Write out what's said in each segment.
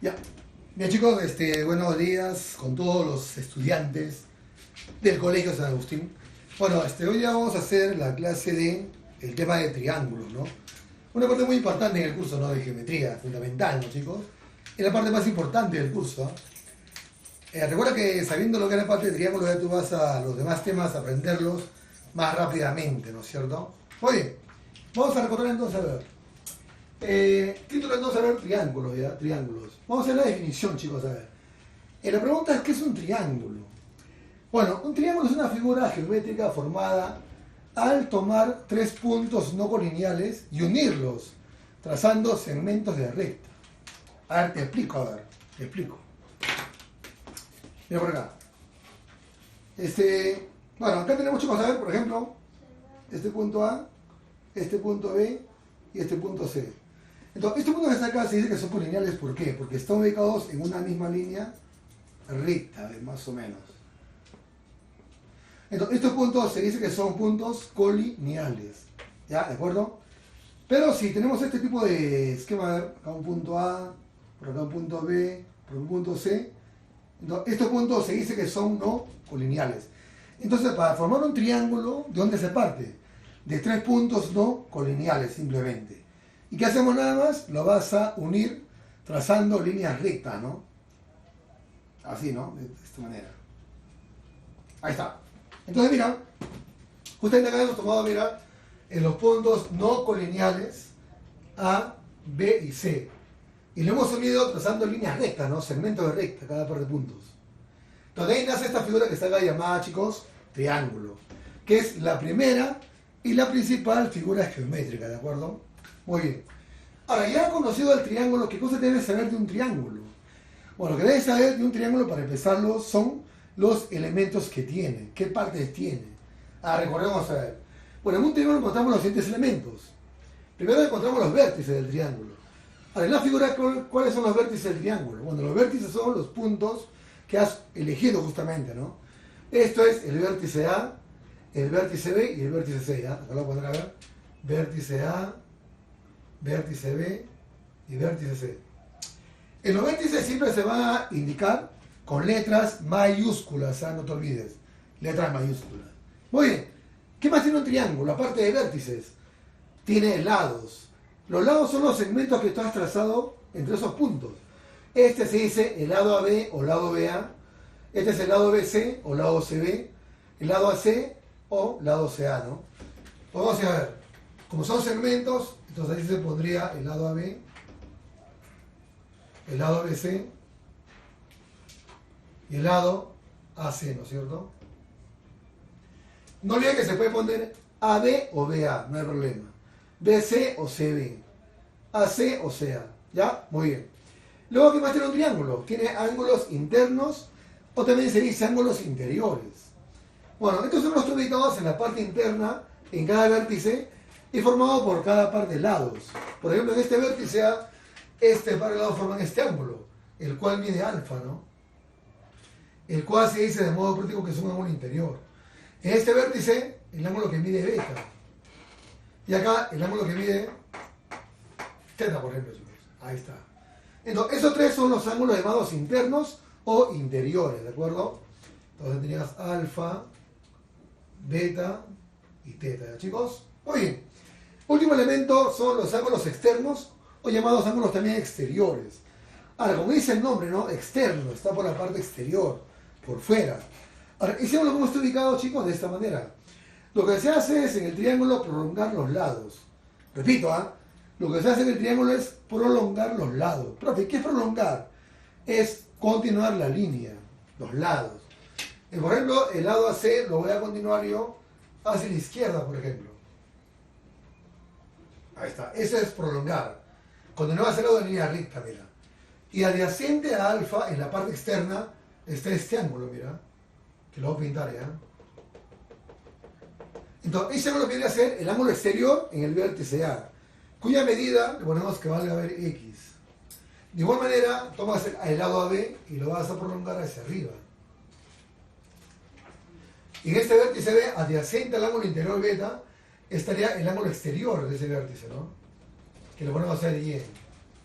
Ya. Bien chicos, buenos días con todos los estudiantes del Colegio San Agustín. Bueno, hoy día vamos a hacer la clase de el tema de triángulos, ¿no? Una parte muy importante en el curso, ¿no? De geometría, fundamental, ¿no, chicos? Es la parte más importante del curso, ¿no? Recuerda que sabiendo lo que es la parte de triángulos, ya tú vas a los demás temas a aprenderlos más rápidamente, ¿no es cierto? Muy bien, vamos a recordar entonces, a ver. Título entonces, a ver, triángulos, ¿ya? Triángulos. Vamos a hacer la definición, chicos, a ver. La pregunta es, ¿qué es un triángulo? Bueno, un triángulo es una figura geométrica formada al tomar tres puntos no colineales y unirlos, trazando segmentos de recta. A ver, te explico, a ver, te explico. Mira por acá. Bueno, acá tenemos, chicos, a ver, por ejemplo, este punto A, este punto B y este punto C. Entonces, este punto que está acá se dice que son colineales, ¿por qué? Porque están ubicados en una misma línea recta, más o menos. Entonces, estos puntos se dice que son puntos colineales, ¿ya? ¿De acuerdo? Pero si tenemos este tipo de esquema, a ver, acá un punto A, por acá un punto B, por un punto C, entonces, estos puntos se dice que son no colineales. Entonces, para formar un triángulo, ¿de dónde se parte? De tres puntos no colineales, simplemente. ¿Y qué hacemos nada más? Lo vas a unir trazando líneas rectas, ¿no? Así, ¿no? De esta manera. Ahí está. Entonces, mira, justamente acá hemos tomado, mira, en los puntos no colineales A, B y C. Y lo hemos unido trazando líneas rectas, ¿no? Segmentos de recta, cada par de puntos. Entonces, de ahí nace esta figura que está acá llamada, chicos, triángulo, que es la primera y la principal figura geométrica, ¿de acuerdo? Muy bien. Ahora, ya conocido el triángulo, ¿qué cosa debes saber de un triángulo? Bueno, lo que debes saber de un triángulo, para empezarlo, son los elementos que tiene, qué partes tiene. Recordemos a ver. Bueno, en un triángulo encontramos los siguientes elementos. Primero encontramos los vértices del triángulo. Ahora, en la figura, ¿cuáles son los vértices del triángulo? Bueno, los vértices son los puntos que has elegido justamente, ¿no? Esto es el vértice A, el vértice B y el vértice C, ¿ya? Acá lo voy a poner a ver. Vértice A, vértice B y vértice C. En los vértices siempre se van a indicar con letras mayúsculas, no te olvides. Letras mayúsculas. Muy bien. ¿Qué más tiene un triángulo? Aparte de vértices, tiene lados. Los lados son los segmentos que tú has trazado entre esos puntos. Este se dice el lado AB o lado BA. Este es el lado BC o lado CB. El lado AC o lado CA, ¿no? Vamos a ver. Como son segmentos, entonces ahí se pondría el lado AB, el lado BC y el lado AC, ¿no es cierto? No olviden que se puede poner AB o BA, no hay problema. BC o CB, AC o CA, ¿ya? Muy bien. Luego, ¿qué más tiene un triángulo? Tiene ángulos internos o también se dice ángulos interiores. Bueno, estos son los ubicados en la parte interna, en cada vértice, y formado por cada par de lados. Por ejemplo, en este vértice A, este par de lados forman este ángulo, el cual mide alfa, ¿no? El cual se dice de modo práctico que es un ángulo interior. En este vértice, el ángulo que mide beta. Y acá, el ángulo que mide teta, por ejemplo, chicos. Ahí está. Entonces, esos tres son los ángulos llamados internos o interiores, ¿de acuerdo? Entonces tenías alfa, beta y teta, ¿ya, chicos? Muy bien. Último elemento son los ángulos externos o llamados ángulos también exteriores. Ahora, como dice el nombre, ¿no? Externo, está por la parte exterior, por fuera. Ahora, hicimos cómo está ubicado, chicos, de esta manera. Lo que se hace es en el triángulo prolongar los lados. Repito, lo que se hace en el triángulo es prolongar los lados. Profe, ¿qué es prolongar? Es continuar la línea, los lados. Por ejemplo, el lado AC lo voy a continuar yo hacia la izquierda, por ejemplo. Ahí está, eso es prolongar. Continúa hacia el lado de línea recta, mira. Y adyacente a alfa, en la parte externa, está este ángulo, mira. Que lo voy a pintar ya. Entonces, ese ángulo viene a ser el ángulo exterior en el vértice A, cuya medida le ponemos que valga a ver X. De igual manera, tomas el lado AB y lo vas a prolongar hacia arriba. Y en este vértice B, adyacente al ángulo interior beta, estaría el ángulo exterior de ese vértice, ¿no? Que lo ponemos a hacer Y.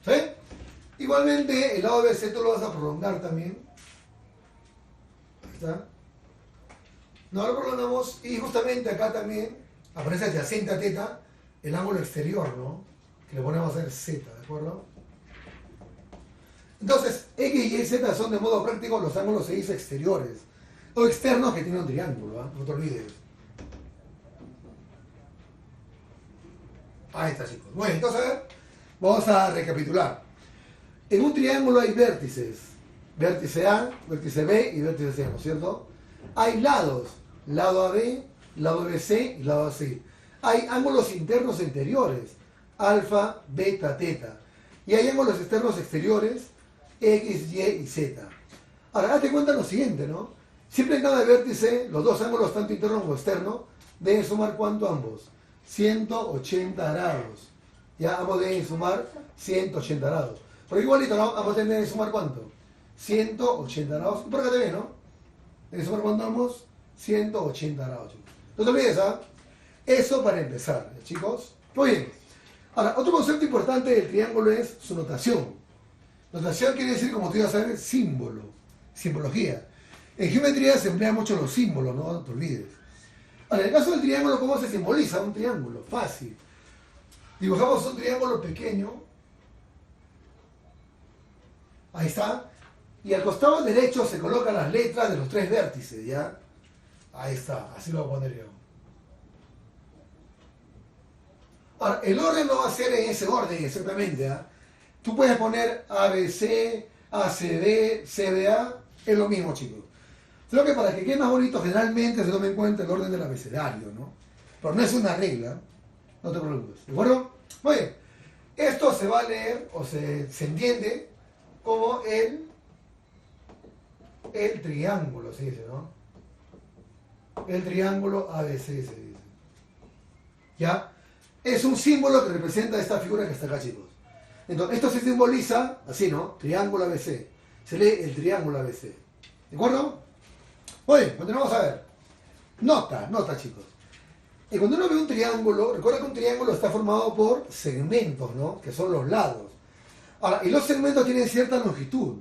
¿Sí? Igualmente, el lado BC tú lo vas a prolongar también. Ahí está. No lo prolongamos y justamente acá también aparece adyacente a teta el ángulo exterior, ¿no? Que le ponemos a hacer Z, ¿de acuerdo? Entonces, X y Z son de modo práctico los ángulos X exteriores o externos que tienen un triángulo, ¿eh? No te olvides. Ahí está, chicos. Bueno, entonces, a ver, vamos a recapitular. En un triángulo hay vértices. Vértice A, vértice B y vértice C, ¿no es cierto? Hay lados. Lado AB, lado BC y lado AC. Hay ángulos internos e interiores. Alfa, beta, teta. Y hay ángulos externos exteriores. X, Y y Z. Ahora, date cuenta lo siguiente, ¿no? Siempre en cada vértice, los dos ángulos, tanto interno como externo, deben sumar ¿cuánto ambos? 180 grados. Ya ambos deben sumar 180 grados. Pero igualito, ¿no? Ambos deben sumar ¿cuánto? 180 grados. Por acá te ves, ¿no? Deben sumar ¿cuánto ambos? 180 grados, chicos. No te olvides, ¿ah? Eso para empezar, chicos. Muy bien. Ahora, otro concepto importante del triángulo es su notación. Notación quiere decir, como tú ibas a ver, símbolo, simbología. En geometría se emplean mucho los símbolos, no te olvides. Ahora, en el caso del triángulo, ¿cómo se simboliza un triángulo? Fácil. Dibujamos un triángulo pequeño. Ahí está. Y al costado derecho se colocan las letras de los tres vértices, ¿ya? Ahí está, así lo voy a poner yo. Ahora, el orden no va a ser en ese orden exactamente, ¿ah? Tú puedes poner ABC, ACD, CBA, es lo mismo, chicos. Solo que para que quede más bonito, generalmente se tome en cuenta el orden del abecedario, ¿no? Pero no es una regla, no te preocupes, ¿de acuerdo? Muy bien, esto se va a leer o se entiende como el triángulo, se dice, ¿no? El triángulo ABC se dice. ¿Ya? Es un símbolo que representa esta figura que está acá, chicos. Entonces, esto se simboliza así, ¿no? Triángulo ABC. Se lee el triángulo ABC. ¿De acuerdo? Oye, continuamos a ver. Nota, chicos. Y cuando uno ve un triángulo, recuerda que un triángulo está formado por segmentos, ¿no? Que son los lados. Ahora, y los segmentos tienen cierta longitud.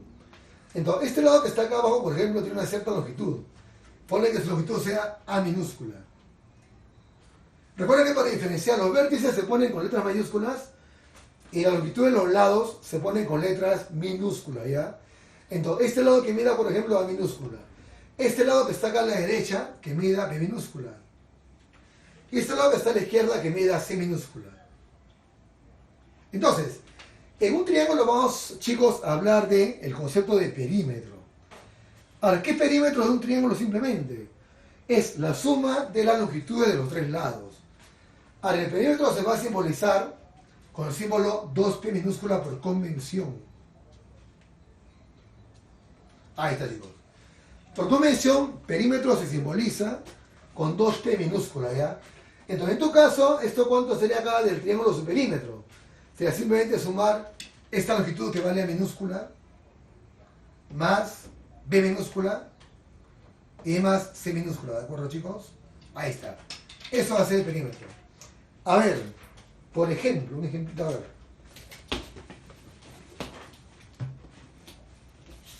Entonces, este lado que está acá abajo, por ejemplo, tiene una cierta longitud. Ponle que su longitud sea A minúscula. Recuerda que para diferenciar los vértices se ponen con letras mayúsculas y la longitud de los lados se ponen con letras minúsculas, ¿ya? Entonces, este lado que mida, por ejemplo, A minúscula. Este lado que está acá a la derecha, que mida B minúscula. Y este lado que está a la izquierda, que mida C minúscula. Entonces, en un triángulo vamos, chicos, a hablar del concepto de perímetro. Ahora, ¿qué perímetro de un triángulo simplemente? Es la suma de las longitudes de los tres lados. Ahora, el perímetro se va a simbolizar con el símbolo 2P minúscula por convención. Ahí está, chicos. Por convención, perímetro se simboliza con 2P minúscula, ¿ya? Entonces, en tu caso, ¿esto cuánto sería acá del triángulo su perímetro? Sería simplemente sumar esta longitud que vale A minúscula más B minúscula y más C minúscula, ¿de acuerdo, chicos? Ahí está. Eso va a ser el perímetro. A ver, por ejemplo, un ejemplito, a ver.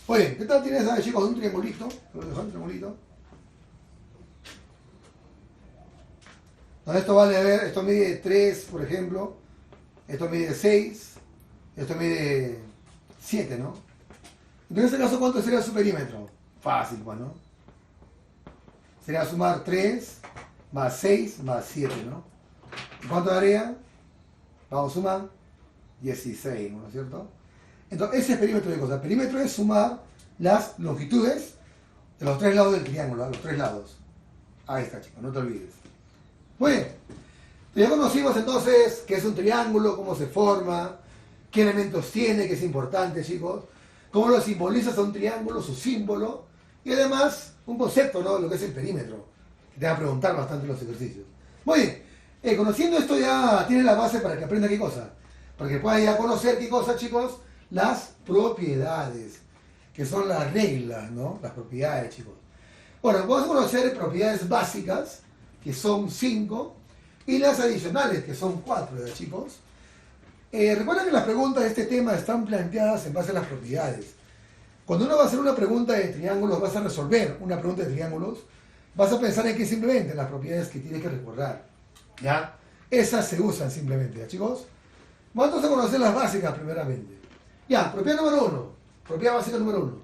Oye, ¿qué tal tienes, a ver, chicos, un triangulito? Lo dejo un triangulito. Esto vale, a ver, esto mide 3, por ejemplo. Esto mide 6. Esto mide 7, ¿no? En este caso, ¿cuánto sería su perímetro? Fácil, pues, ¿no? Sería sumar 3 más 6 más 7, ¿no? ¿Y cuánto daría? Vamos a sumar 16, ¿no es cierto? Entonces, ese es el perímetro de cosas. El perímetro es sumar las longitudes de los tres lados del triángulo, los tres lados. Ahí está, chicos, no te olvides. Muy bien. Ya conocimos entonces qué es un triángulo, cómo se forma, qué elementos tiene, que es importante, chicos. Cómo lo simbolizas a un triángulo, su símbolo. Y además, un concepto, ¿no? Lo que es el perímetro. Que te va a preguntar bastante en los ejercicios. Muy bien. Conociendo esto ya tiene la base para que aprenda qué cosa. Para que pueda ya conocer qué cosa, chicos. Las propiedades. Que son las reglas, ¿no? Las propiedades, chicos. Bueno, vamos a conocer propiedades básicas, que son 5. Y las adicionales, que son 4, ¿verdad, chicos? Recuerda que las preguntas de este tema están planteadas en base a las propiedades. Cuando uno va a hacer una pregunta de triángulos, vas a resolver una pregunta de triángulos, vas a pensar en qué simplemente, en las propiedades que tienes que recordar. ¿Ya? Esas se usan simplemente, ¿ya, chicos? Vamos a conocer las básicas primeramente. Ya, propiedad número 1. Propiedad básica número 1.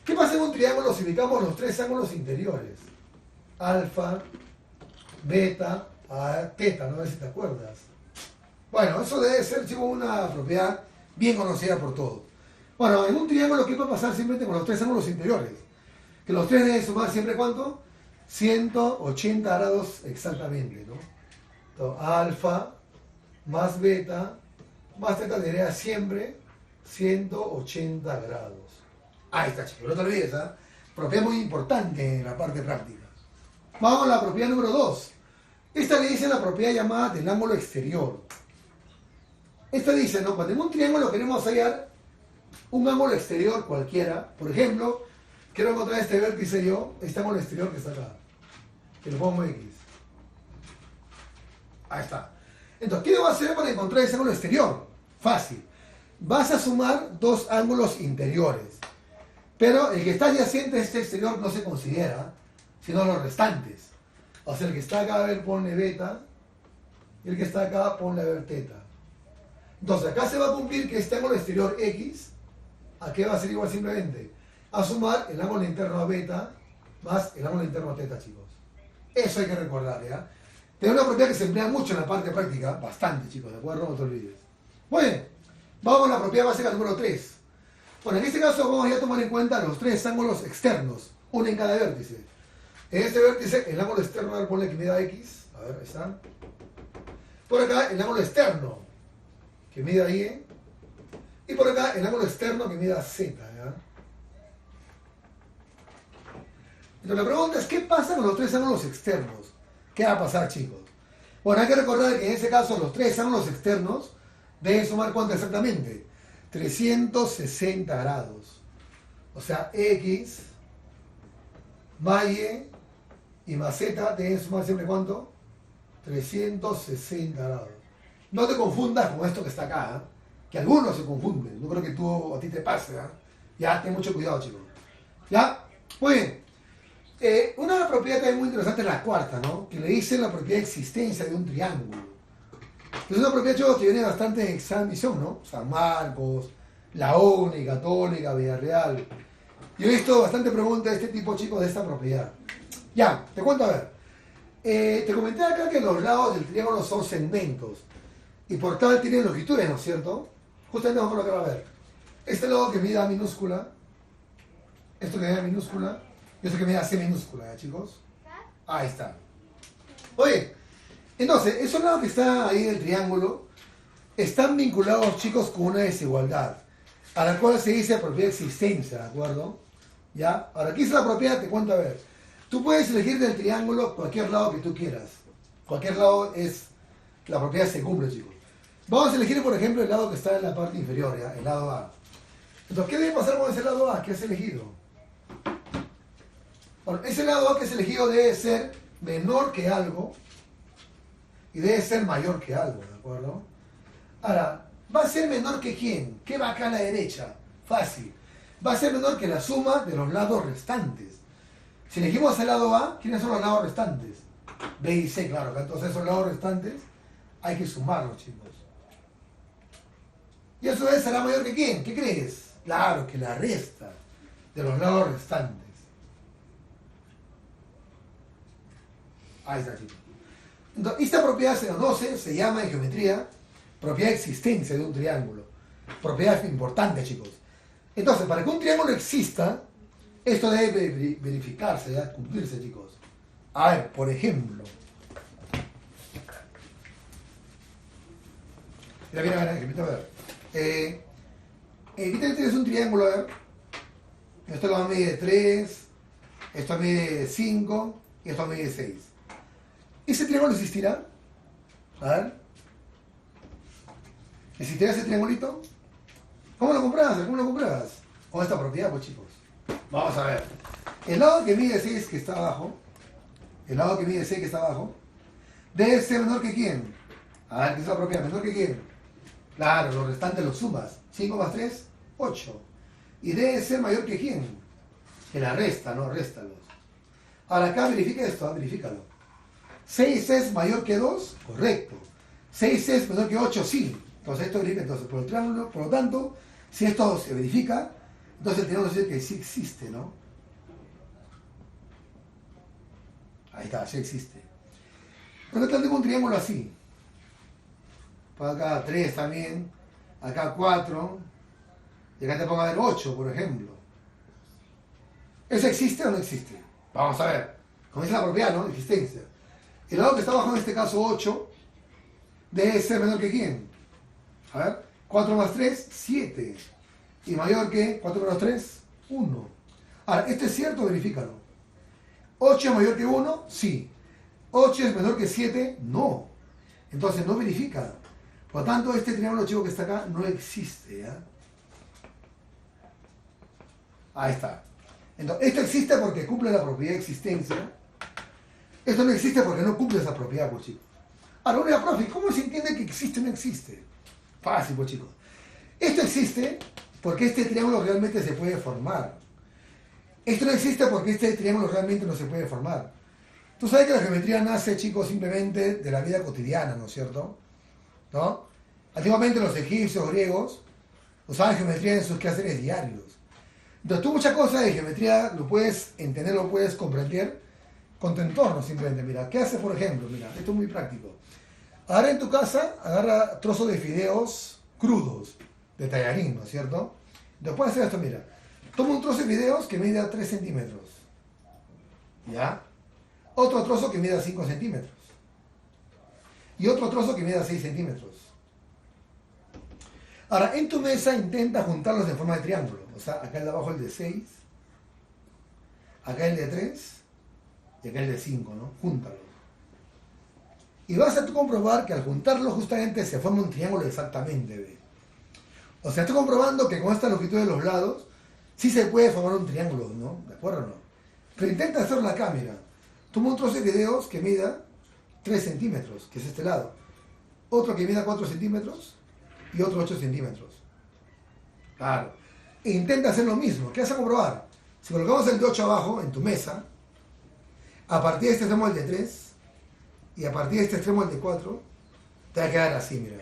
¿Qué pasa en un triángulo si ubicamos los tres ángulos interiores? Alfa, beta, teta, no sé si te acuerdas. Bueno, eso debe ser, chicos, una propiedad bien conocida por todos. Bueno, en un triángulo, ¿qué va a pasar simplemente con los tres ángulos interiores? Que los tres deben sumar siempre, ¿cuánto? 180 grados exactamente, ¿no? Entonces, alfa más beta más teta debería siempre 180 grados. Ahí está, chicos, no te olvides, ¿eh? Propiedad muy importante en la parte práctica. Vamos a la propiedad número 2. Esta le dice la propiedad llamada del ángulo exterior. Esta dice, ¿no? Cuando en un triángulo queremos hallar un ángulo exterior cualquiera, por ejemplo, quiero encontrar este vértice yo, este ángulo exterior que está acá, que lo pongo X. Ahí está. Entonces, ¿qué debo hacer para encontrar ese ángulo exterior? Fácil. Vas a sumar dos ángulos interiores, pero el que está adyacente a este exterior no se considera, sino los restantes. O sea, el que está acá, a ver, ponle beta, y el que está acá, ponle a ver teta. Entonces, acá se va a cumplir que este ángulo exterior X, ¿a qué va a ser igual simplemente? A sumar el ángulo interno a beta más el ángulo interno a teta, chicos. Eso hay que recordar, ¿ya? Tiene una propiedad que se emplea mucho en la parte práctica, bastante, chicos, ¿de acuerdo? No te olvides. Muy bien, vamos a la propiedad básica número 3. Bueno, en este caso vamos a tomar en cuenta los tres ángulos externos, uno en cada vértice. En este vértice, el ángulo externo, a ver, ponle que mida X, a ver, ahí está. Por acá, el ángulo externo, que mida Y, y por acá, el ángulo externo, que mida Z, ¿ya? Entonces la pregunta es, ¿qué pasa con los tres ángulos externos? ¿Qué va a pasar, chicos? Bueno, hay que recordar que en este caso los tres ángulos externos deben sumar ¿cuánto exactamente? 360 grados. O sea, X más Y más Z deben sumar siempre ¿cuánto? 360 grados. No te confundas con esto que está acá, ¿eh? Que algunos se confunden. No creo que a ti te pase, ¿eh? Ya, ten mucho cuidado, chicos. ¿Ya? Muy bien. Una propiedad también muy interesante es la cuarta, ¿no? Que le dice la propiedad de existencia de un triángulo. Es una propiedad, chicos, que viene bastante en examen, ¿no? San Marcos, la UNI, Católica, Villarreal. Yo he visto bastante preguntas de este tipo, chicos, de esta propiedad. Ya, te cuento a ver. Te comenté acá que los lados del triángulo son segmentos. Y por tal tienen longitudes, ¿no es cierto? Justamente vamos a colocar a ver. Este lado que mida minúscula, esto que mida minúscula, y esto que mida C minúscula, ¿ya, chicos? Ahí está. Oye, entonces, esos lados que están ahí del triángulo están vinculados, chicos, con una desigualdad, a la cual se dice propiedad de existencia, ¿de acuerdo? ¿Ya? Ahora, aquí es la propiedad, te cuento a ver. Tú puedes elegir del triángulo cualquier lado que tú quieras. Cualquier lado es, la propiedad se cumple, chicos. Vamos a elegir, por ejemplo, el lado que está en la parte inferior, ¿ya? El lado A. Entonces, ¿qué debe pasar con ese lado A que has elegido? Bueno, ese lado A que has elegido debe ser menor que algo y debe ser mayor que algo, ¿de acuerdo? Ahora, ¿va a ser menor que quién? ¿Qué va acá a la derecha? Fácil. Va a ser menor que la suma de los lados restantes. Si elegimos el lado A, ¿quiénes son los lados restantes? B y C, claro. Entonces esos lados restantes hay que sumarlos, chicos. ¿Y eso será mayor que quién? ¿Qué crees? Claro, que la resta de los lados restantes. Ahí está, chicos. Entonces, esta propiedad se conoce, se llama en geometría propiedad de existencia de un triángulo. Propiedad importante, chicos. Entonces, para que un triángulo exista, esto debe verificarse, ¿ya? Cumplirse, chicos. A ver, por ejemplo. Mira, a ver. Aquí tienes un triángulo, a ver. Esto lo mide 3, esto mide 5 y esto mide 6. ¿Ese triángulo existirá? A ver. ¿Existirá ese triangulito? ¿Cómo lo compras? ¿Cómo lo compras? Con esta propiedad, pues, chicos. Vamos a ver. El lado que mide 6 que está abajo, debe ser menor que quién. A ver, ¿qué es la propiedad? ¿Menor que quién? Claro, los restantes los sumas. 5 más 3, 8. Y debe ser mayor que quién. Que la resta, ¿no? Réstalos. Ahora acá verifica esto, verifícalo. 6 es mayor que 2, correcto. 6 es menor que 8, sí. Entonces esto verifica entonces por el triángulo. Por lo tanto, si esto se verifica, entonces el triángulo dice que sí existe, ¿no? Ahí está, sí existe. Por lo tanto, tengo un triángulo así. Por acá 3 también. Acá 4. Y acá te pongo a ver 8, por ejemplo. ¿Eso existe o no existe? Vamos a ver. Como es la propiedad, ¿no? Existencia. El lado que está abajo, en este caso 8, debe ser menor que quién. A ver. 4 más 3, 7. Y mayor que 4 menos 3, 1. Ahora, ¿esto es cierto? Verifícalo. 8 es mayor que 1, sí. 8 es menor que 7, no. Entonces no verifica. Por lo tanto, este triángulo chico que está acá no existe, ¿ya? Ahí está. Entonces, esto existe porque cumple la propiedad de existencia. Esto no existe porque no cumple esa propiedad, pues chicos. Ahora, una profe, ¿cómo se entiende que existe o no existe? Fácil, pues chicos. Esto existe porque este triángulo realmente se puede formar. Esto no existe porque este triángulo realmente no se puede formar. Tú sabes que la geometría nace, chicos, simplemente de la vida cotidiana, ¿no es cierto? ¿No? Antiguamente los egipcios, griegos, usaban geometría en sus quehaceres diarios. Entonces tú muchas cosas de geometría lo puedes entender, lo puedes comprender con tu entorno simplemente. Mira, ¿qué haces por ejemplo? Mira, esto es muy práctico. Agarra en tu casa, agarra trozos de fideos crudos, de tallarín, ¿no es cierto? Entonces puedes hacer esto, mira. Toma un trozo de fideos que mida 3 centímetros. ¿Ya? Otro trozo que mida 5 centímetros. Y otro trozo que mida 6 centímetros. Ahora, en tu mesa intenta juntarlos de forma de triángulo. O sea, acá el de abajo el de 6, acá el de 3 y acá el de 5, ¿no? Júntalos. Y vas a tú comprobar que al juntarlos justamente se forma un triángulo exactamente, ¿ve? O sea, estoy comprobando que con esta longitud de los lados sí se puede formar un triángulo, ¿no? ¿De acuerdo o no? Pero intenta hacerlo acá, mira. Toma un trozo de fideos que mida 3 centímetros, que es este lado. Otro que mida 4 centímetros y otro 8 centímetros. Claro. E intenta hacer lo mismo. ¿Qué vas a comprobar? Si colocamos el de 8 abajo en tu mesa, a partir de este extremo el de 3 y a partir de este extremo el de 4, te va a quedar así, mira.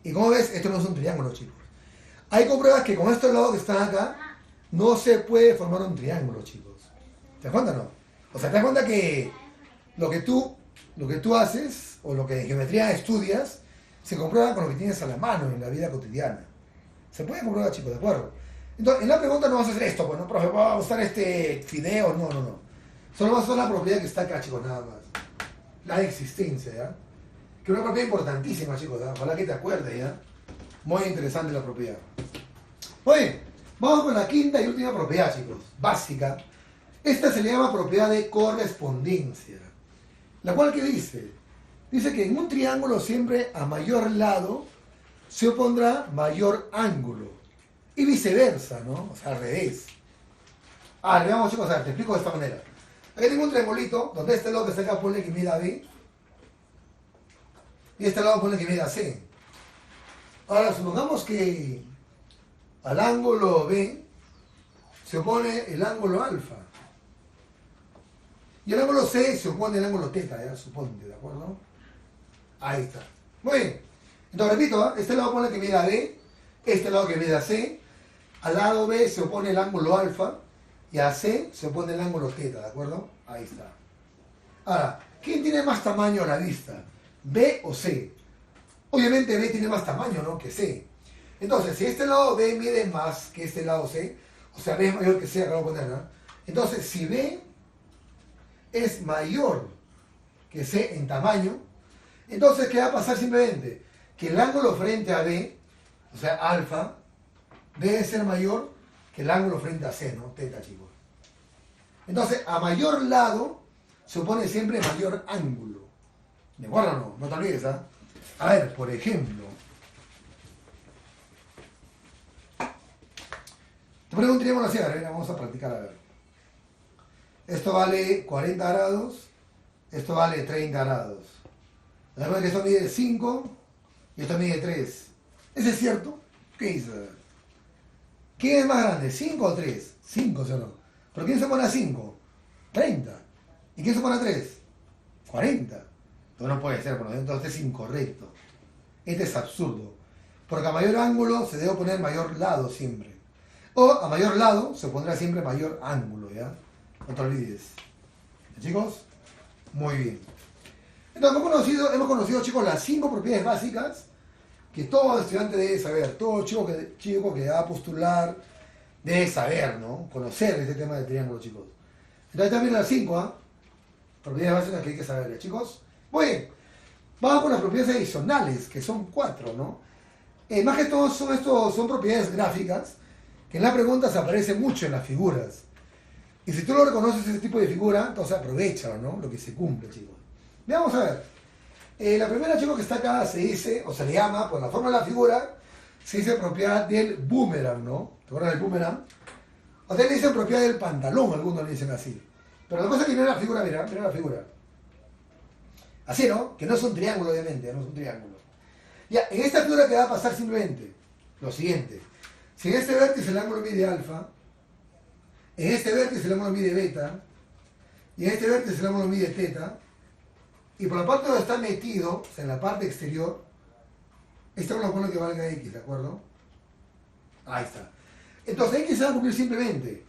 Y como ves, esto no es un triángulo, chicos. Hay compruebas que con estos lados que están acá, no se puede formar un triángulo, chicos. ¿Te das cuenta o no? O sea, te das cuenta que lo que tú haces, o lo que en geometría estudias, se comprueba con lo que tienes a la mano en la vida cotidiana. Se puede comprobar, chicos, ¿de acuerdo? Entonces, en la pregunta no vas a hacer esto, pues, no, profe, vamos a usar este fideo, no. Solo vas a usar la propiedad que está acá, chicos, nada más. La de existencia, ¿ya? Que es una propiedad importantísima, chicos, ¿ya? Ojalá que te acuerdes, ¿ya? Muy interesante la propiedad. Oye, vamos con la quinta y última propiedad, chicos, básica. Esta se le llama propiedad de correspondencia. La cual, ¿qué dice? Dice que en un triángulo siempre a mayor lado se opondrá mayor ángulo. Y viceversa, ¿no? O sea, al revés. Veamos, chicos, a ver, te explico de esta manera. Aquí tengo un triangulito, donde este lado que está acá pone que mida B. Y este lado pone que mida C. Ahora, supongamos que al ángulo B se opone el ángulo alfa. Y el ángulo C se opone el ángulo teta, ¿ya? Suponte, ¿de acuerdo? Ahí está. Muy bien. Entonces, repito, este lado pone que mida B, este lado que mida C. Al lado B se opone el ángulo alfa y a C se opone el ángulo teta, ¿de acuerdo? Ahí está. Ahora, ¿quién tiene más tamaño a la vista? ¿B o C? Obviamente B tiene más tamaño, ¿no? Que C. Entonces, si este lado B mide más que este lado C, o sea, B es mayor que C, acá lo voy a poner, ¿no? Entonces, si B es mayor que C en tamaño, entonces, ¿qué va a pasar simplemente? Que el ángulo frente a B, o sea, alfa, debe ser mayor que el ángulo frente a C, ¿no? Teta, chicos. Entonces, a mayor lado se opone siempre mayor ángulo. ¿De acuerdo o no? No te olvides, ¿ah? A ver, por ejemplo, te preguntaríamos así, a ver, vamos a practicar, a ver. Esto vale 40 grados, esto vale 30 grados. Además que esto mide 5 y esto mide 3. ¿Ese es cierto? ¿Qué dice? ¿Quién es más grande? ¿5 o 3? 5, ¿sí o no? ¿Pero quién se pone a 5? 30. ¿Y quién se pone a 3? 40. Entonces no puede ser, por entonces es incorrecto. Este es absurdo. Porque a mayor ángulo se debe poner mayor lado siempre. O a mayor lado se pondrá siempre mayor ángulo, ¿ya? No te olvides. ¿Chicos? Muy bien. Entonces hemos conocido, chicos, las 5 propiedades básicas que todo estudiante debe saber. Todo chico que va a postular debe saber, ¿no? Conocer este tema del triángulo, chicos. Entonces también las 5, ¿ah? Propiedades básicas que hay que saber, chicos. Muy bien. Vamos con las propiedades adicionales, que son 4, ¿no? Más que todo son propiedades gráficas que en la pregunta se aparecen mucho en las figuras. Y si tú no reconoces ese tipo de figura, entonces aprovechalo, ¿no? Lo que se cumple, chicos. Vamos a ver. La primera, chicos, que está acá se dice, o se le llama, por la forma de la figura, se dice propiedad del boomerang, ¿no? ¿Te acuerdas del boomerang? Ustedes le dicen propiedad del pantalón, algunos le dicen así. Pero la cosa es que mira la figura, mira la figura. Así, ¿no? Que no es un triángulo, obviamente, no es un triángulo. Ya, en esta figura te va a pasar simplemente lo siguiente. Si en este vértice el ángulo mide alfa, en este vértice el ángulo mide beta, y en este vértice el ángulo mide teta, y por la parte donde está metido, o sea, en la parte exterior, este ángulo pone que valga x, ¿de acuerdo? Ahí está. Entonces x se va a cumplir simplemente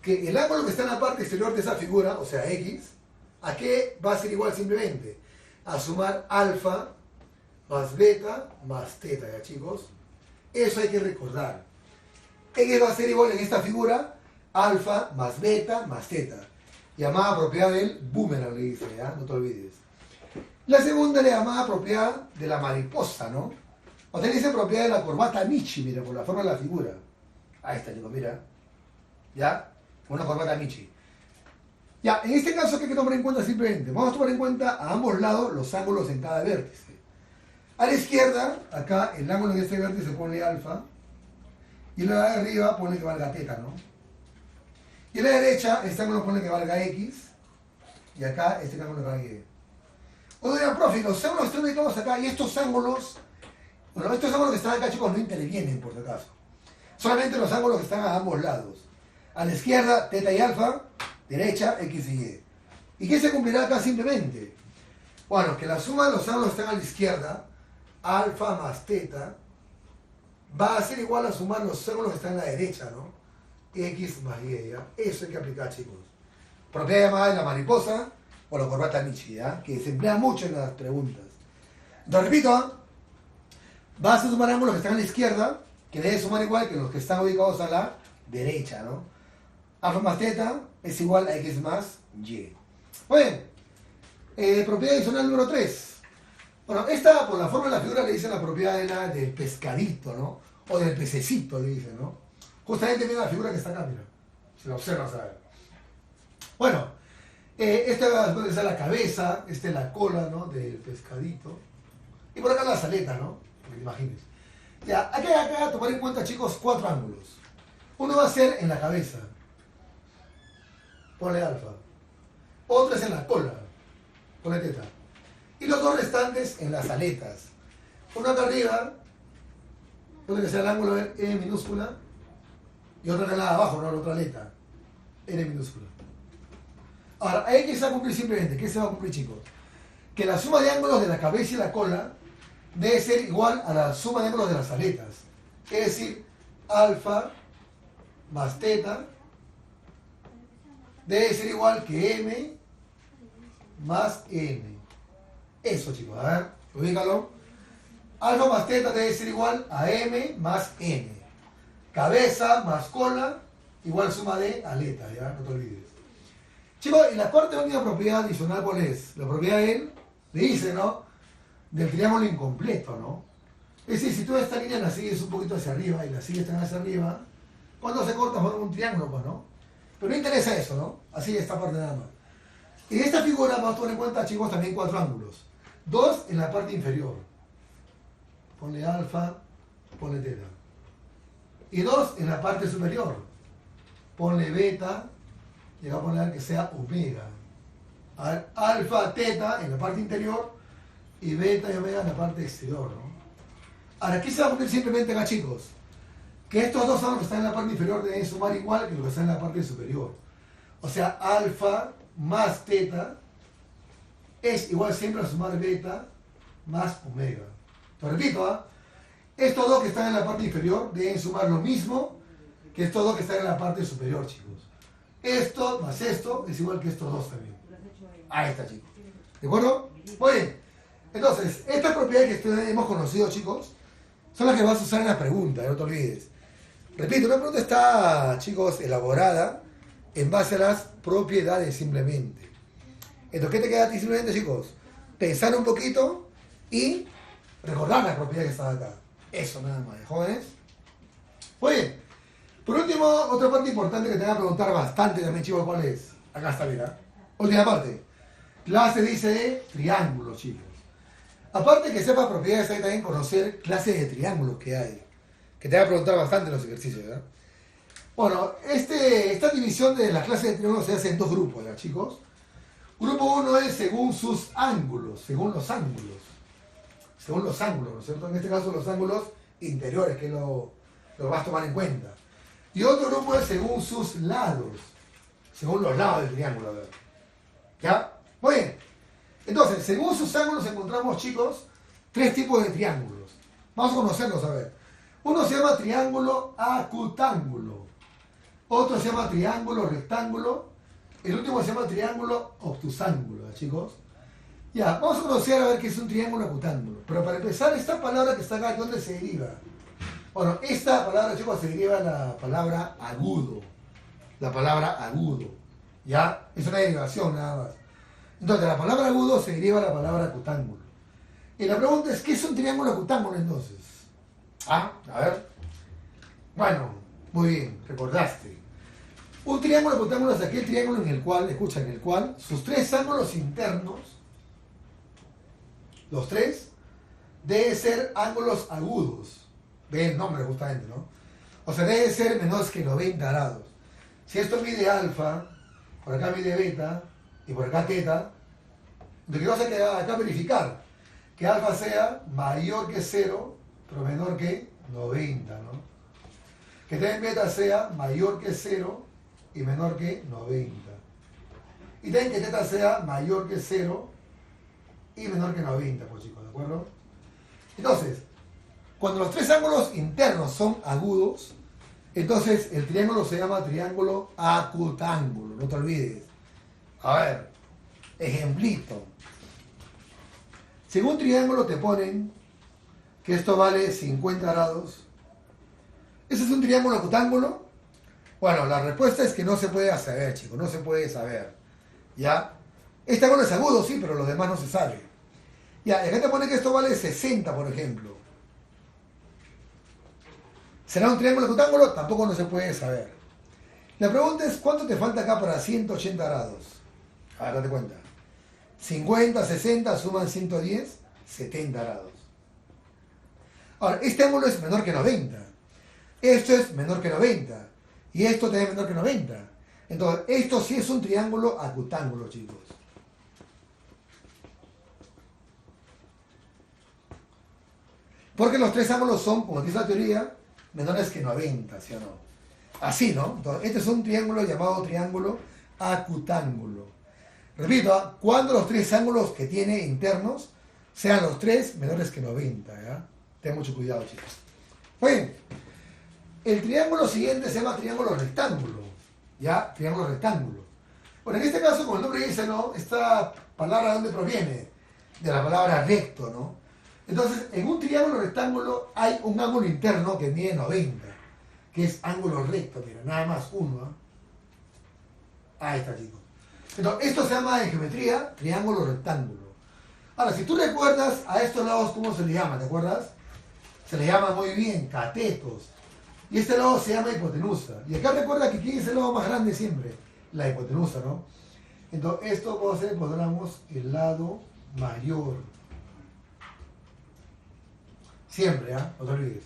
que el ángulo que está en la parte exterior de esa figura, o sea, x, ¿a qué va a ser igual simplemente? A sumar alfa más beta más teta, ¿ya, chicos? Eso hay que recordar. X va a ser igual en esta figura alfa más beta más teta. Llamada propiedad del boomerang, le dice, ¿ya? No te olvides. La segunda le llamada propiedad de la mariposa, ¿no? O te dice propiedad de la corbata Michi, mira, por la forma de la figura. Ahí está, chicos, mira. ¿Ya? Una corbata Michi. Ya, en este caso, ¿qué hay que tomar en cuenta simplemente? Vamos a tomar en cuenta a ambos lados los ángulos en cada vértice. A la izquierda, acá, el ángulo en este vértice pone alfa. Y la de arriba pone que valga teta, ¿no? Y a la derecha, este ángulo pone que valga x. Y acá, este ángulo que valga y. O dirán, profe, los ángulos están ubicados acá y estos ángulos, bueno, estos ángulos que están acá, chicos, no intervienen, por si acaso. Solamente los ángulos que están a ambos lados. A la izquierda, teta y alfa, derecha, x y y. ¿Y qué se cumplirá acá simplemente? Bueno, que la suma de los ángulos que están a la izquierda, alfa más teta, va a ser igual a sumar los ángulos que están a la derecha, ¿no? X más y, ¿ya? Eso hay que aplicar, chicos. Propiedad llamada de la mariposa o la corbata Michi, ¿ya? Que se emplea mucho en las preguntas. Entonces, repito, ¿eh? Vas a sumar ángulos que están a la izquierda, que debe sumar igual que los que están ubicados a la derecha, ¿no? Alfa más teta es igual a x más y. Muy bien. Propiedad adicional número 3. Bueno, esta por la forma de la figura le dicen la propiedad del pescadito, ¿no? O del pececito, le dicen, ¿no? Justamente mira la figura que está acá, mira. Si la observas, a ver. Bueno, esta es la cabeza, esta es la cola, ¿no? Del pescadito. Y por acá las aletas, ¿no? Para que te imagines. Ya, acá tomar en cuenta, chicos, 4 ángulos. Uno va a ser en la cabeza. Ponle alfa. Otro es en la cola. Ponle teta. Y los dos restantes en las aletas. Uno acá arriba, ponle que sea el ángulo E minúscula. Y otro acá abajo, ¿no? La otra aleta. N minúscula. Ahora, hay que se va a cumplir simplemente. ¿Qué se va a cumplir, chicos? Que la suma de ángulos de la cabeza y la cola debe ser igual a la suma de ángulos de las aletas. Es decir, alfa más teta debe ser igual que m más n. Eso, chicos, a ver, ubícalo. Alfa más teta debe ser igual a m más n. Cabeza más cola igual suma de aleta, ¿ya? No te olvides. Chicos, y la parte única propiedad adicional, ¿cuál es? La propiedad le dice, ¿no? Del triángulo incompleto, ¿no? Es decir, si tú esta línea la sigues un poquito hacia arriba y la sigues tan hacia arriba, cuando se corta forma un triángulo, pues, ¿no? Pero no interesa eso, ¿no? Así esta parte nada más. En esta figura vamos a tomar en cuenta, chicos, también 4 ángulos. 2 en la parte inferior. Ponle alfa, ponle teta. Y 2 en la parte superior. Ponle beta, y acá poner que sea omega. A ver, alfa, teta en la parte interior y beta y omega en la parte exterior, ¿no? Ahora, aquí se va a poner simplemente acá, chicos, que estos dos ángulos que están en la parte inferior deben sumar igual que lo que está en la parte superior. O sea, alfa más teta es igual siempre a sumar beta más omega. Te repito, ¿ah? Estos dos que están en la parte inferior deben sumar lo mismo que estos dos que están en la parte superior, chicos. Esto más esto es igual que estos dos también. Ahí está, chicos. ¿De acuerdo? Muy bien. Entonces, estas propiedades que hemos conocido, chicos, son las que vas a usar en la pregunta, no te olvides. Repito, la pregunta está, chicos, elaborada en base a las propiedades simplemente. Entonces, ¿qué te queda a ti simplemente, chicos? Pensar un poquito y recordar las propiedades que están acá. Eso nada más, jóvenes. Muy bien. Por último, otra parte importante que te van a preguntar bastante también, chicos, ¿cuál es? Acá está, mira. Última parte. Clase dice de triángulos, chicos. Aparte que sepas propiedades, hay que también conocer clases de triángulos que hay. Que te van a preguntar bastante en los ejercicios, ¿verdad? Bueno, esta división de las clases de triángulos se hace en dos grupos, ¿ya, chicos? Grupo 1 es según sus ángulos, según los ángulos. Según los ángulos, ¿no es cierto? En este caso los ángulos interiores, que lo vas a tomar en cuenta. Y otro grupo es según sus lados, según los lados del triángulo, a ver. ¿Ya? Muy bien. Entonces, según sus ángulos encontramos, chicos, tres tipos de triángulos. Vamos a conocerlos, a ver. Uno se llama triángulo acutángulo. Otro se llama triángulo rectángulo. El último se llama triángulo obtusángulo, ¿eh, chicos? Ya, vamos a conocer a ver qué es un triángulo acutángulo. Pero para empezar, esta palabra que está acá, ¿de dónde se deriva? Bueno, esta palabra, chicos, se deriva de la palabra agudo. La palabra agudo. ¿Ya? Es una derivación nada más. Entonces, de la palabra agudo se deriva la palabra acutángulo. Y la pregunta es, ¿qué es un triángulo acutángulo entonces? Ah, a ver. Bueno, muy bien, recordaste. Un triángulo acutángulo es aquel triángulo en el cual, escucha, en el cual sus tres ángulos internos, los tres, deben ser ángulos agudos. Ve el nombre justamente, ¿no? O sea, debe ser menores que 90 grados. Si esto mide alfa, por acá mide beta y por acá teta, lo que vas a quedar acá verificar que alfa sea mayor que 0, pero menor que 90, ¿no? Que también beta sea mayor que 0 y menor que 90. Y también que teta sea mayor que 0 y menor que 90, pues chicos, ¿de acuerdo? Entonces, cuando los tres ángulos internos son agudos, entonces el triángulo se llama triángulo acutángulo, no te olvides. A ver, ejemplito. Según triángulo te ponen que esto vale 50 grados. ¿Ese es un triángulo acutángulo? Bueno, la respuesta es que no se puede saber, chicos, no se puede saber. ¿Ya? Este ángulo es agudo, sí, pero los demás no se sabe. Ya, acá te pone que esto vale 60, por ejemplo. ¿Será un triángulo acutángulo? Tampoco no se puede saber. La pregunta es, ¿cuánto te falta acá para 180 grados? A ver, date cuenta. 50, 60, suman 110, 70 grados. Ahora, este ángulo es menor que 90. Esto es menor que 90. Y esto también es menor que 90. Entonces, esto sí es un triángulo acutángulo, chicos. Porque los tres ángulos son, como dice la teoría, menores que 90, ¿sí o no? Así, ¿no? Entonces, este es un triángulo llamado triángulo acutángulo. Repito, cuando los tres ángulos que tiene internos sean los tres menores que 90, ¿ya? Ten mucho cuidado, chicos. Muy bien. El triángulo siguiente se llama triángulo rectángulo, ¿ya? Triángulo rectángulo. Bueno, en este caso, como el nombre dice, ¿no? Esta palabra, ¿de dónde proviene? De la palabra recto, ¿no? Entonces, en un triángulo rectángulo hay un ángulo interno que mide 90, que es ángulo recto, mira, nada más uno, ¿eh? Ahí está, chicos. Entonces, esto se llama en geometría triángulo rectángulo. Ahora, si tú recuerdas a estos lados, ¿cómo se les llama? ¿Te acuerdas? Se les llama muy bien catetos. Y este lado se llama hipotenusa. Y acá recuerda que ¿quién es el lado más grande siempre? La hipotenusa, ¿no? Entonces, esto puede ser, pondremos el lado mayor. Siempre, ¿ah? No te olvides.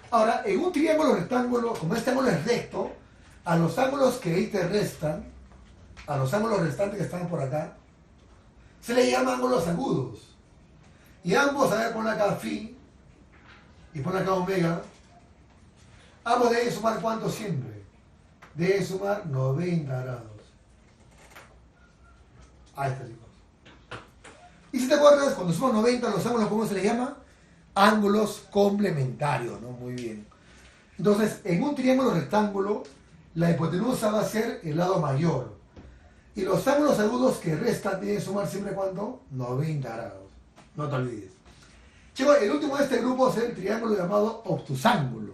Ahora, en un triángulo rectángulo, como este ángulo es recto, a los ángulos que ahí te restan, a los ángulos restantes que están por acá, se le llama ángulos agudos. Y ambos, a ver, pon acá phi, y pon acá omega, ambos deben sumar ¿cuánto siempre? Deben sumar 90 grados. Ahí está, chicos. Y si te acuerdas, cuando suman 90 los ángulos, ¿cómo se les llama? Ángulos complementarios, ¿no? Muy bien. Entonces, en un triángulo rectángulo, la hipotenusa va a ser el lado mayor. Y los ángulos agudos que restan deben sumar siempre ¿cuánto? 90 grados. No te olvides. Chicos, el último de este grupo es el triángulo llamado obtusángulo.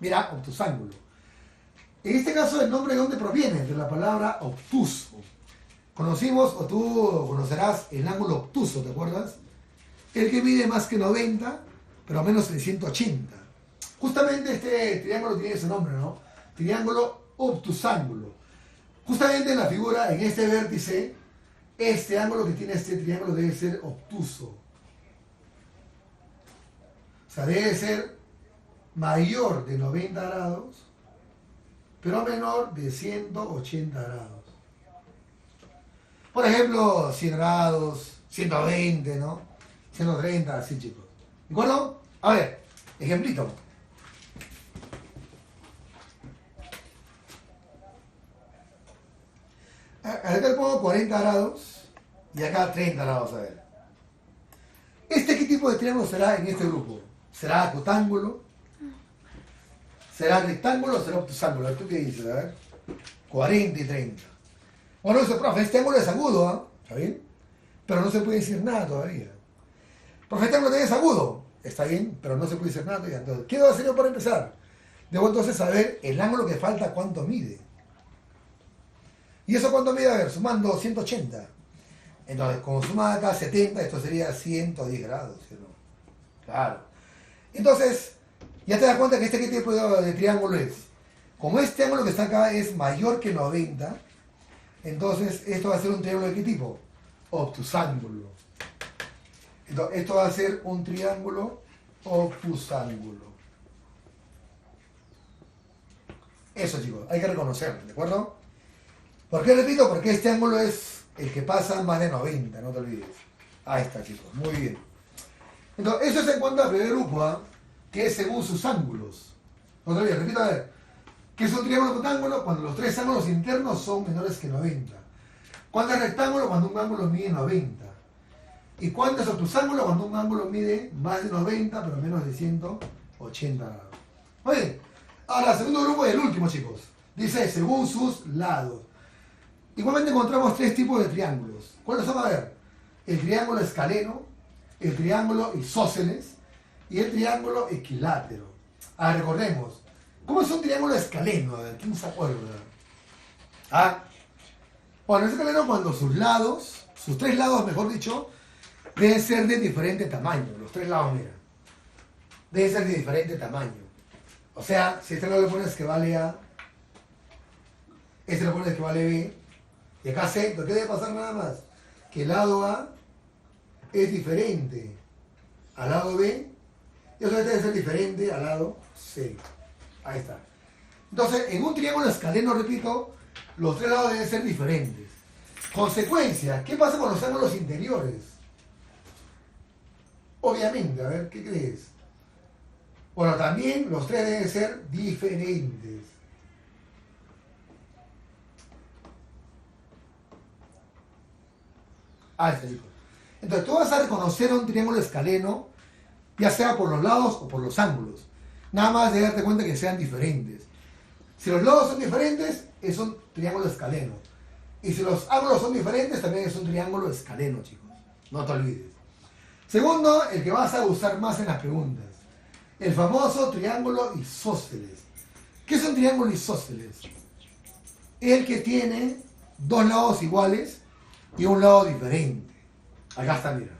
Mira, obtusángulo. En este caso, ¿el nombre de dónde proviene? De la palabra obtuso. Conocimos, o tú conocerás, el ángulo obtuso, ¿te acuerdas? El que mide más que 90, pero menos de 180. Justamente este triángulo tiene ese nombre, ¿no? Triángulo obtusángulo. Justamente en la figura, en este vértice, este ángulo que tiene este triángulo debe ser obtuso. O sea, debe ser mayor de 90 grados, pero menor de 180 grados. Por ejemplo, 100 grados, 120, ¿no? 130, así, chicos. ¿De acuerdo? A ver, ejemplito. Acá le pongo 40 grados y acá 30 grados, a ver. ¿Qué tipo de triángulo será en este grupo? ¿Será acutángulo? ¿Será rectángulo o será obtusángulo? ¿Tú qué dices? A ver. 40 y 30. Bueno, dice, profe, este ángulo es agudo, ¿ah? ¿Está bien? Pero no se puede decir nada todavía. Profe, este ángulo también es agudo. Está bien, pero no se puede decir nada todavía. Entonces, ¿qué debo hacer yo para empezar? Debo entonces saber el ángulo que falta cuánto mide. ¿Y eso cuánto mide? A ver, sumando 180. Entonces, como suma acá 70, esto sería 110 grados, ¿sí o no? Claro. Entonces, ya te das cuenta que este tipo de triángulo es. Como este ángulo que está acá es mayor que 90, entonces esto va a ser un triángulo de qué tipo? Obtusángulo. Entonces, esto va a ser un triángulo obtusángulo. Eso, chicos, hay que reconocerlo, ¿de acuerdo? ¿Por qué repito? Porque este ángulo es el que pasa más de 90, no te olvides. Ahí está, chicos, muy bien. Entonces, eso es en cuanto al primer grupo, ¿eh? Que es según sus ángulos. No te olvides, repito, a ver. ¿Qué es un triángulo rectángulo? Cuando los tres ángulos internos son menores que 90. ¿Cuánto es rectángulo? Cuando un ángulo mide 90. ¿Y cuánto es obtusángulo? Cuando un ángulo mide más de 90, pero menos de 180 grados. Oye, ahora, segundo grupo y el último, chicos. Dice, según sus lados. Igualmente encontramos tres tipos de triángulos. ¿Cuáles son? A ver, el triángulo escaleno, el triángulo isósceles y el triángulo equilátero. Ahora, recordemos, ¿cómo es un triángulo escaleno? A ver, ¿quién se acuerda? Ah, bueno, es escaleno cuando sus lados, sus tres lados, mejor dicho, deben ser de diferente tamaño. Los tres lados, mira, deben ser de diferente tamaño. O sea, si este lado le pones que vale A, este le pones que vale B, y acá C, ¿qué debe pasar nada más? Que el lado A es diferente al lado B, y eso debe ser diferente al lado C. Ahí está. Entonces, en un triángulo escaleno, repito, los tres lados deben ser diferentes. Consecuencia, ¿qué pasa con los ángulos interiores? Obviamente, a ver, ¿qué crees? Bueno, también los tres deben ser diferentes. Ahí está, chicos. Entonces, tú vas a reconocer un triángulo escaleno, ya sea por los lados o por los ángulos. Nada más de darte cuenta que sean diferentes. Si los lados son diferentes, es un triángulo escaleno. Y si los ángulos son diferentes, también es un triángulo escaleno, chicos. No te olvides. Segundo, el que vas a usar más en las preguntas. El famoso triángulo isósceles. ¿Qué es un triángulo isósceles? El que tiene dos lados iguales y un lado diferente. Acá está, mira.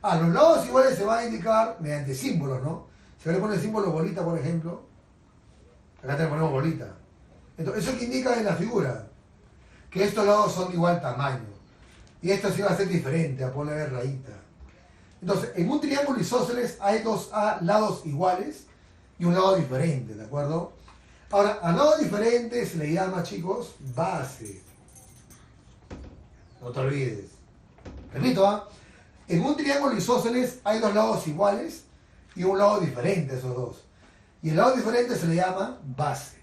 A los lados iguales se va a indicar mediante símbolos, ¿no? Si le pone el símbolo bolita, por ejemplo, acá te ponemos bolita. Entonces, eso que indica en la figura, que estos lados son de igual tamaño. Y esto sí va a ser diferente, a poner rayita. Entonces, en un triángulo isósceles hay dos lados iguales y un lado diferente, ¿de acuerdo? Ahora, al lado diferente se le llama, chicos, base. No te olvides. Repito, ¿ah? En un triángulo isósceles hay dos lados iguales y un lado diferente a esos dos. Y el lado diferente se le llama base.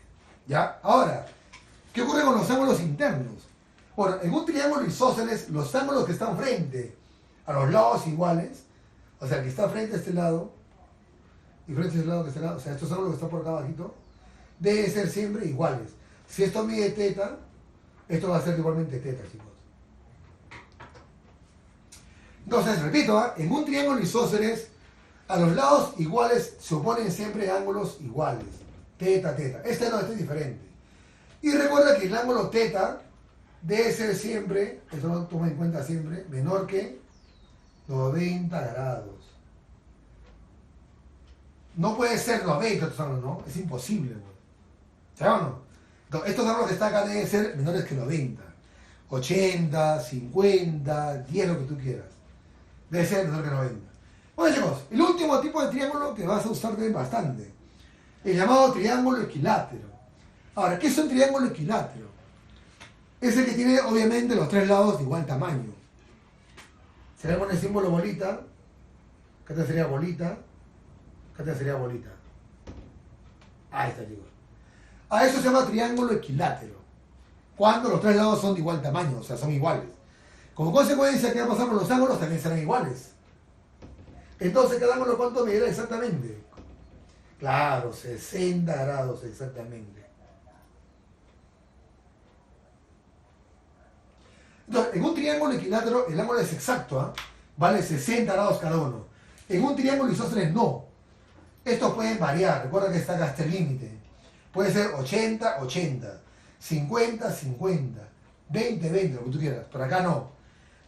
¿Ya? Ahora, ¿qué ocurre con los ángulos internos? Bueno, en un triángulo isósceles, los ángulos que están frente a los lados iguales, o sea, que está frente a este lado, y frente a este lado que está lado, o sea, estos ángulos que están por acá abajito, deben ser siempre iguales. Si esto mide teta, esto va a ser igualmente teta, chicos. Entonces, repito, en un triángulo isósceles, a los lados iguales se oponen siempre ángulos iguales. Teta, teta. Este no, este es diferente. Y recuerda que el ángulo teta debe ser siempre, eso lo toma en cuenta siempre, menor que 90 grados. No puede ser 90 estos ángulos, ¿no? Es imposible, ¿no? ¿Sabes o no? Entonces, estos ángulos que están acá deben ser menores que 90. 80, 50, 10, lo que tú quieras. Debe ser menor que 90. Bueno, chicos, el último tipo de triángulo que vas a usar también bastante, el llamado triángulo equilátero. Ahora, ¿qué es un triángulo equilátero? Es el que tiene, obviamente, los tres lados de igual tamaño. Se le pone el símbolo bolita, acá sería bolita, acá sería bolita. Ahí está, chicos. A eso se llama triángulo equilátero, cuando los tres lados son de igual tamaño, o sea, son iguales. Como consecuencia, ¿qué va a pasar con los ángulos? También serán iguales. Entonces, ¿cada ángulo cuánto medirá exactamente? Claro, 60 grados exactamente. Entonces, en un triángulo equilátero, el ángulo es exacto, ¿eh? Vale 60 grados cada uno. En un triángulo isósceles, no. Estos pueden variar, recuerda que está acá hasta el límite. Puede ser 80, 80, 50, 50, 20, 20, lo que tú quieras. Pero acá no.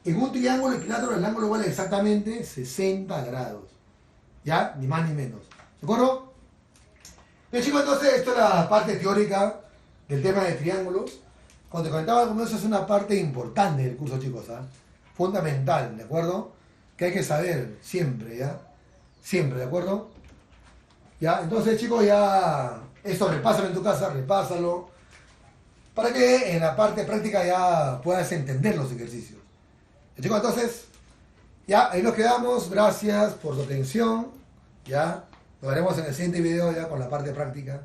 En un triángulo equilátero el ángulo vale exactamente 60 grados. ¿Ya? Ni más ni menos. ¿De acuerdo? Bien, chicos, entonces esto es la parte teórica del tema de triángulos. Como te comentaba, como eso es una parte importante del curso, chicos, ¿eh? Fundamental, ¿de acuerdo? Que hay que saber siempre, ¿ya? Siempre, ¿de acuerdo? ¿Ya? Entonces, chicos, ya esto repásalo en tu casa, repásalo, para que en la parte práctica ya puedas entender los ejercicios. Chicos, entonces, ya, ahí nos quedamos. Gracias por su atención. Ya, nos veremos en el siguiente video ya con la parte práctica.